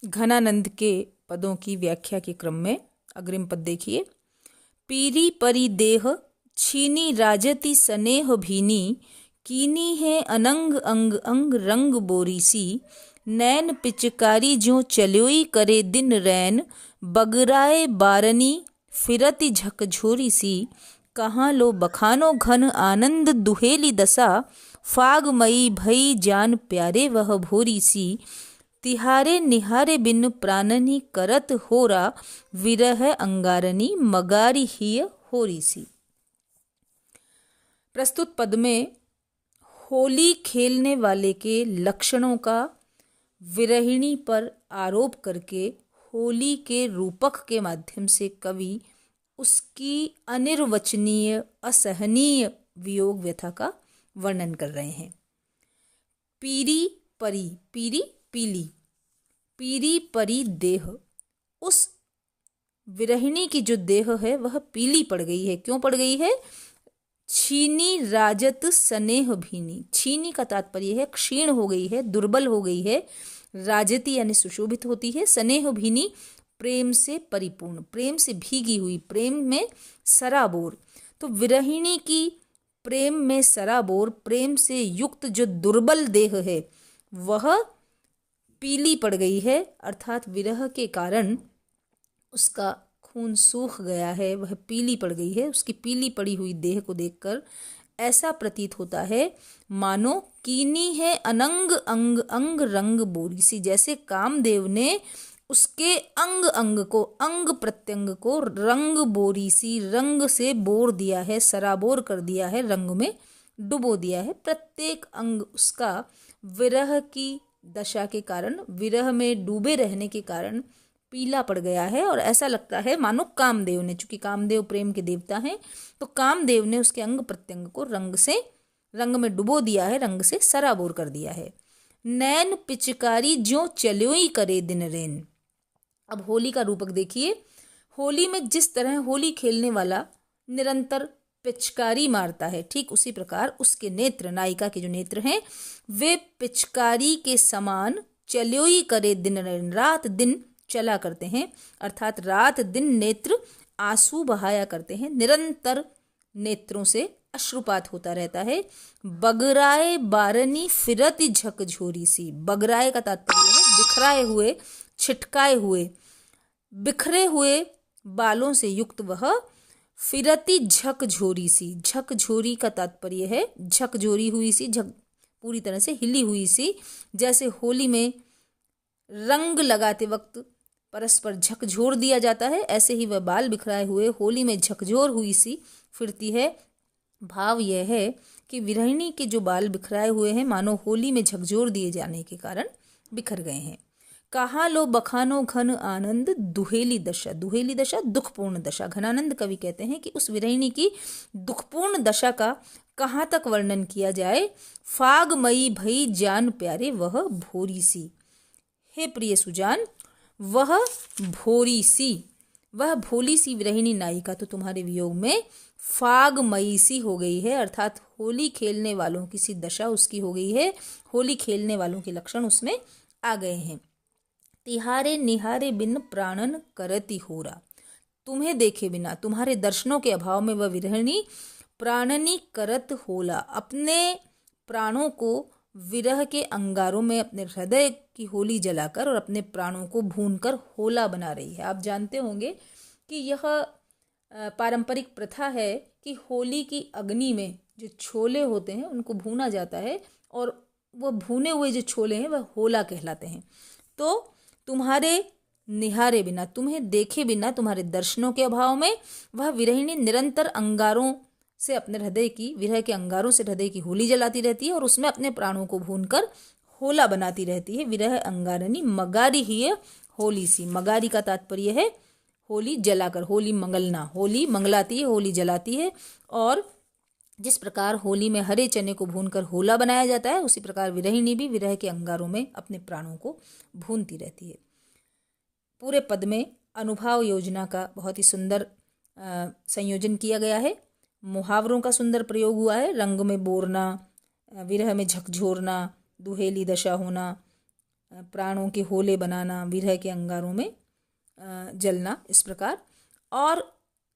घनानंद के पदों की व्याख्या के क्रम में अग्रिम पद देखिए। पीरी परी देह छीनी राजती सनेह भीनी, कीनी है अनंग अंग अंग रंग बोरी सी, नैन पिचकारी ज्यों चल्योई करे दिन रैन, बगराए बारनी फिरती झकझोरी सी, कहाँ लो बखानो घन आनंद दुहेली दशा, फागमयी भई जान प्यारे वह भोरी सी, तिहारे निहारे बिन प्राणनी करत होरा, विरह अंगारनी मगारी हिय होरी सी। प्रस्तुत पद में होली खेलने वाले के लक्षणों का विरहिणी पर आरोप करके होली के रूपक के माध्यम से कवि उसकी अनिर्वचनीय असहनीय वियोग व्यथा का वर्णन कर रहे हैं। पीरी परी, पीरी पीली, पीरी परी देह, उस विरहिणी की जो देह है वह पीली पड़ गई है। क्यों पड़ गई है? छीनी राजत सनेह भीनी, छीनी का तात्पर्य है क्षीण हो गई है, दुर्बल हो गई है। राजती यानी सुशोभित होती है, सनेह भीनी प्रेम से परिपूर्ण, प्रेम से भीगी हुई, प्रेम में सराबोर। तो विरहिणी की प्रेम में सराबोर, प्रेम से युक्त जो दुर्बल देह है वह पीली पड़ गई है, अर्थात विरह के कारण उसका खून सूख गया है, वह पीली पड़ गई है। उसकी पीली पड़ी हुई देह को देखकर ऐसा प्रतीत होता है मानो कीनी है अनंग अंग अंग रंग बोरी सी, जैसे कामदेव ने उसके अंग अंग को, अंग प्रत्यंग को रंग बोरी सी, रंग से बोर दिया है, सराबोर कर दिया है, रंग में डुबो दिया है। प्रत्येक अंग उसका विरह की दशा के कारण, विरह में डूबे रहने के कारण पीला पड़ गया है। और ऐसा लगता है मानो कामदेव ने, चूंकि कामदेव प्रेम के देवता हैं, तो कामदेव ने उसके अंग प्रत्यंग को रंग में डुबो दिया है, रंग से सराबोर कर दिया है। नैन पिचकारी ज्यों चल्योई करे दिन रैन। अब होली का रूपक देखिए। होली में जिस तरह होली खेलने वाला निरंतर पिचकारी मारता है, ठीक उसी प्रकार उसके नेत्र, नायिका के जो नेत्र हैं, वे पिचकारी के समान चल्योई करे दिन रैन, रात दिन चला करते हैं, अर्थात रात दिन नेत्र आंसू बहाया करते हैं, निरंतर नेत्रों से अश्रुपात होता रहता है। बगराए बारनी फिरती झकझोरी सी, बगराए का तात्पर्य है बिखराए हुए, छिटकाए हुए, बिखरे हुए बालों से युक्त वह, फिरती झकझोरी सी, झकझोरी का तात्पर्य है झकझोरी हुई सी, झक पूरी तरह से हिली हुई सी, जैसे होली में रंग लगाते वक्त परस्पर झकझोर दिया जाता है, ऐसे ही वह बाल बिखराए हुए होली में झकझोर हुई सी फिरती है। भाव यह है कि विरहिणी के जो बाल बिखराए हुए हैं मानो होली में झकझोर दिए जाने के कारण बिखर गए हैं। कहाँ लो बखानो घन आनंद दुहेली दशा, दुहेली दशा दुखपूर्ण दशा। घनानंद कवि कहते हैं कि उस विरहिणी की दुखपूर्ण दशा का कहाँ तक वर्णन किया जाए। फागमयी भई जान प्यारे वह भोरी सी, हे प्रिय सुजान वह भोरी सी, वह भोली सी विरहिणी नायिका तो तुम्हारे वियोग में फागमयी सी हो गई है, अर्थात होली खेलने वालों की सी दशा उसकी हो गई है, होली खेलने वालों के लक्षण उसमें आ गए हैं। तिहारे निहारे बिन प्राणन करती होरा, तुम्हें देखे बिना, तुम्हारे दर्शनों के अभाव में वह विरहिणी प्राणनी करत होला, अपने प्राणों को विरह के अंगारों में अपने हृदय की होली जलाकर और अपने प्राणों को भूनकर होला बना रही है। आप जानते होंगे कि यह पारंपरिक प्रथा है कि होली की अग्नि में जो छोले होते हैं उनको भूना जाता है, और वह भुने हुए जो छोले हैं वह होला कहलाते हैं। तो तुम्हारे निहारे बिना, तुम्हें देखे बिना, तुम्हारे दर्शनों के अभाव में वह विरहिणी निरंतर अंगारों से अपने हृदय की, विरह के अंगारों से हृदय की होली जलाती रहती है और उसमें अपने प्राणों को भूनकर होला बनाती रहती है। विरह अंगारनी मगारी ही है होली सी, मगारी का तात्पर्य है होली जलाकर, होली मंगलना, होली मंगलाती है, होली जलाती है। और जिस प्रकार होली में हरे चने को भूनकर होला बनाया जाता है, उसी प्रकार विरहिणी भी विरह के अंगारों में अपने प्राणों को भूनती रहती है। पूरे पद में अनुभाव योजना का बहुत ही सुंदर संयोजन किया गया है। मुहावरों का सुंदर प्रयोग हुआ है। रंग में बोरना, विरह में झकझोरना, दुहेली दशा होना, प्राणों के होले बनाना, विरह के अंगारों में जलना, इस प्रकार। और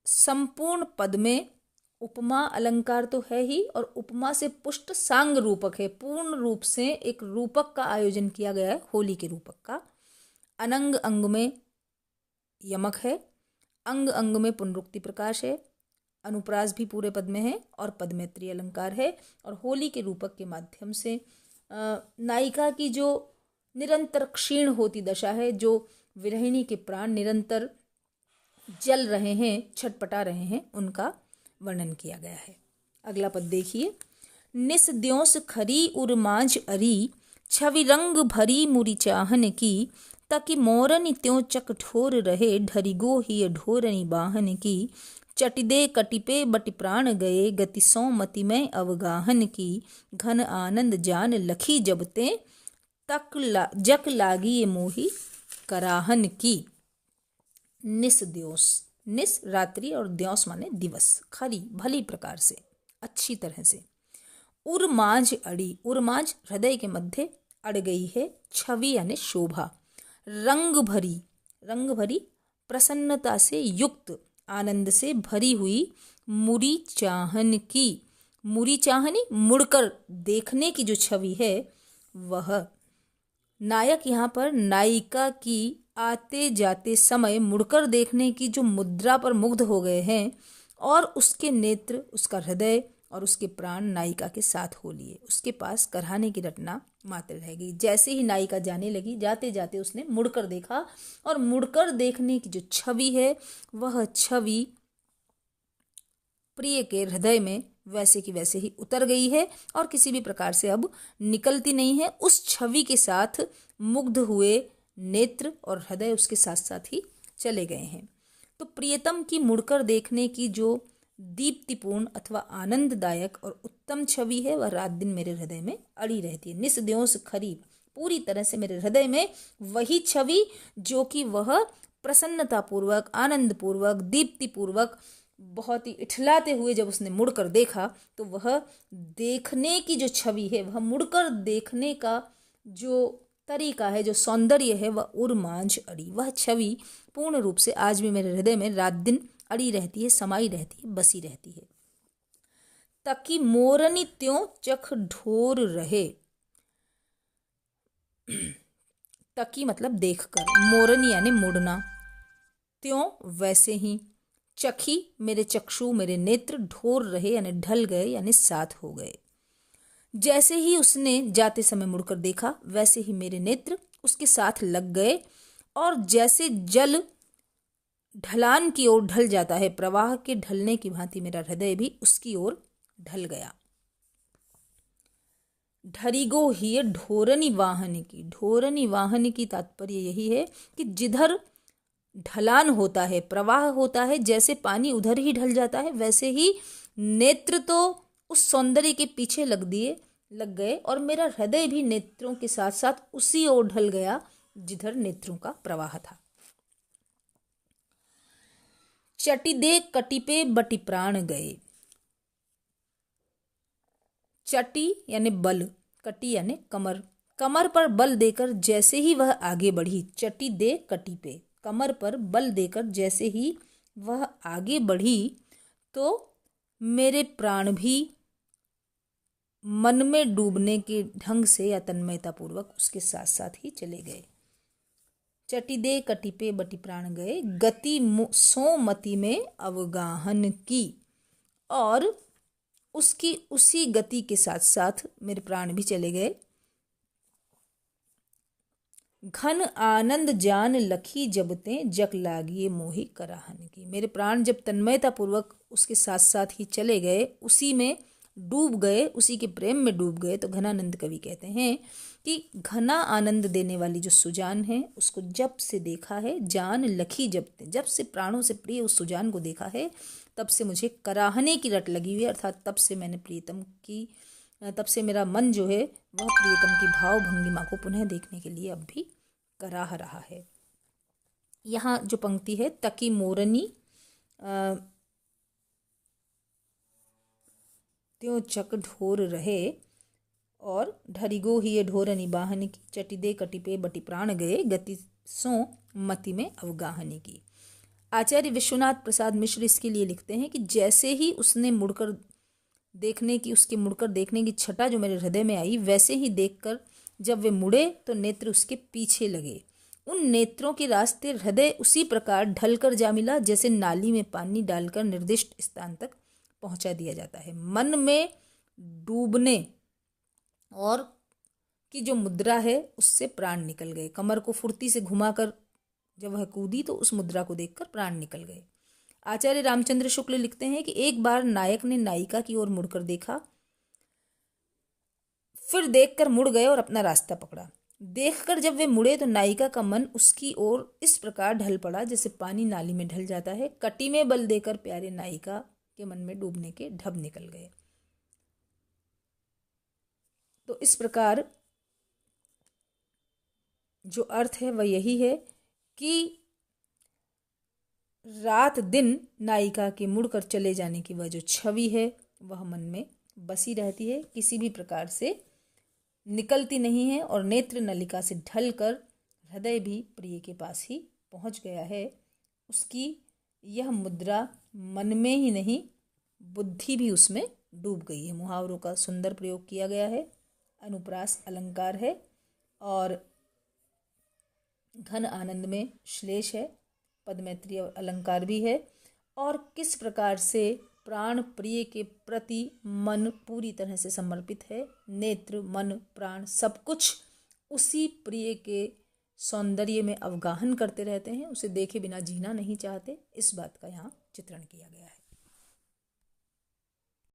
संपूर्ण पद में उपमा अलंकार तो है ही, और उपमा से पुष्ट सांग रूपक है। पूर्ण रूप से एक रूपक का आयोजन किया गया है, होली के रूपक का। अनंग अंग में यमक है, अंग अंग में पुनरुक्ति प्रकाश है, अनुप्रास भी पूरे पद में है, और पद में त्रि अलंकार है। और होली के रूपक के माध्यम से नायिका की जो निरंतर क्षीण होती दशा है, जो विरहिणी के प्राण निरंतर जल रहे हैं, छटपटा रहे हैं, उनका वर्णन किया गया है। अगला पद देखिए। निस द्योंस खरी उर मांझ अरी, छवि रंग भरी मुरी चाहन की, ताकि मोरनी त्यों चक ठोर रहे, ढरिगो ही ढोरनी बाहन की, चटिदे कटिपे बटि प्राण गए, गति सौ मति में अवगाहन की, घन आनंद जान लखी जबते, जक लागी ये मोही कराहन की। निस द्योस, निस रात्रि और द्योस माने दिवस, खरी भली प्रकार से, अच्छी तरह से। उर्मांझ अड़ी, उर्मांझ हृदय के मध्य अड़ गई है, छवि यानी शोभा, रंग भरी, रंग भरी प्रसन्नता से युक्त, आनंद से भरी हुई, मुरी चाहन की, मुरी चाहनी मुड़कर देखने की जो छवि है वह। नायक यहाँ पर नायिका की आते जाते समय मुड़कर देखने की जो मुद्रा पर मुग्ध हो गए हैं, और उसके नेत्र, उसका हृदय और उसके प्राण नायिका के साथ हो लिए। उसके पास कराहने की रटना मात्र रह गई। जैसे ही नायिका जाने लगी, जाते जाते उसने मुड़कर देखा, और मुड़कर देखने की जो छवि है वह छवि प्रिय के हृदय में वैसे की वैसे ही उतर गई है, और किसी भी प्रकार से अब निकलती नहीं है। उस छवि के साथ मुग्ध हुए नेत्र और हृदय उसके साथ साथ ही चले गए हैं। तो प्रियतम की मुड़कर देखने की जो दीप्तिपूर्ण अथवा आनंददायक और उत्तम छवि है, वह रात दिन मेरे हृदय में अड़ी रहती है। निस द्योंस खरी, पूरी तरह से मेरे हृदय में वही छवि जो कि वह प्रसन्नतापूर्वक, आनंदपूर्वक, दीप्तिपूर्वक, बहुत ही इठलाते हुए जब उसने मुड़कर देखा, तो वह देखने की जो छवि है, वह मुड़कर देखने का जो तरीका है, जो सौंदर्य है, वह उर्मांझ अड़ी, वह छवि पूर्ण रूप से आज भी मेरे हृदय में रात दिन अड़ी रहती है, समाई रहती है, बसी रहती है। ताकि मोरनी त्यों चख ढोर रहे, तकी मतलब देखकर, मोरनी यानी मुड़ना, त्यों वैसे ही, चखी मेरे चक्षु, मेरे नेत्र, ढोर रहे यानी ढल गए, यानी साथ हो गए। जैसे ही उसने जाते समय मुड़कर देखा, वैसे ही मेरे नेत्र उसके साथ लग गए, और जैसे जल ढलान की ओर ढल जाता है, प्रवाह के ढलने की भांति मेरा हृदय भी उसकी ओर ढल गया। ढरिगो ही ढोरनी वाहन की, ढोरनी वाहन की तात्पर्य यही है कि जिधर ढलान होता है, प्रवाह होता है, जैसे पानी उधर ही ढल जाता है, वैसे ही नेत्र तो उस सौंदर्य के पीछे लग गए, और मेरा हृदय भी नेत्रों के साथ साथ उसी ओर ढल गया जिधर नेत्रों का प्रवाह था। चटिदे कटिपे बटि प्राण गए, चटी यानी बल, कटी यानी कमर, कमर पर बल देकर जैसे ही वह आगे बढ़ी, चटी दे कटी पे, कमर पर बल देकर जैसे ही वह आगे बढ़ी, तो मेरे प्राण भी मन में डूबने के ढंग से या तन्मयता पूर्वक उसके साथ साथ ही चले गए। चटी दे कटी पे बटि प्राण गए, गति सो मति में अवगाहन की, और उसकी उसी गति के साथ साथ मेरे प्राण भी चले गए। घन आनंद जान लखी जबते, जक लागिए मोही कराहन की, मेरे प्राण जब तन्मयता पूर्वक उसके साथ साथ ही चले गए, उसी में डूब गए, उसी के प्रेम में डूब गए, तो घनानंद कवि कहते हैं कि घना आनंद देने वाली जो सुजान है, उसको जब से देखा है, जान लखी जबते, जब से प्राणों से प्रिय उस सुजान को देखा है, तब से मुझे कराहने की रट लगी हुई है, अर्थात तब से मैंने प्रियतम की, तब से मेरा मन जो है वह प्रियतम की भाव भंगिमा को पुनः देखने के लिए अब भी कराह रहा है। यहाँ जो पंक्ति है, तकी मोरनी त्यों चक ढोर रहे, और ढरिगो ही ढोरनी बाहन की, चटिदे कटिपे बटि प्राण गए, गति सो मति में अवगाहनी की। आचार्य विश्वनाथ प्रसाद मिश्र इसके लिए लिखते हैं कि जैसे ही उसने मुड़कर देखने की छटा जो मेरे हृदय में आई, वैसे ही देखकर जब वे मुड़े तो नेत्र उसके पीछे लगे। उन नेत्रों के रास्ते हृदय उसी प्रकार ढलकर जा मिला जैसे नाली में पानी डालकर निर्दिष्ट स्थान तक पहुंचा दिया जाता है। मन में डूबने और की जो मुद्रा है उससे प्राण निकल गए। कमर को फुर्ती से घुमाकर जब वह कूदी तो उस मुद्रा को देखकर प्राण निकल गए। आचार्य रामचंद्र शुक्ल लिखते हैं कि एक बार नायक ने नायिका की ओर मुड़कर देखा, फिर देखकर मुड़ गए और अपना रास्ता पकड़ा। देखकर जब वे मुड़े तो नायिका का मन उसकी ओर इस प्रकार ढल पड़ा जैसे पानी नाली में ढल जाता है। कटी में बल देकर प्यारे नायिका के मन में डूबने के ढब निकल गए। तो इस प्रकार जो अर्थ है वह यही है कि रात दिन नायिका के मुड़कर चले जाने की वह जो छवि है वह मन में बसी रहती है, किसी भी प्रकार से निकलती नहीं है और नेत्र नलिका से ढलकर हृदय भी प्रिय के पास ही पहुंच गया है। उसकी यह मुद्रा मन में ही नहीं, बुद्धि भी उसमें डूब गई है। मुहावरों का सुंदर प्रयोग किया गया है, अनुप्रास अलंकार है और घन आनंद में श्लेष है, पदमैत्री अलंकार भी है। और किस प्रकार से प्राण प्रिय के प्रति मन पूरी तरह से समर्पित है। नेत्र, मन, प्राण सब कुछ उसी प्रिय के सौंदर्य में अवगाहन करते रहते हैं, उसे देखे बिना जीना नहीं चाहते। इस बात का यहाँ चित्रण किया गया है।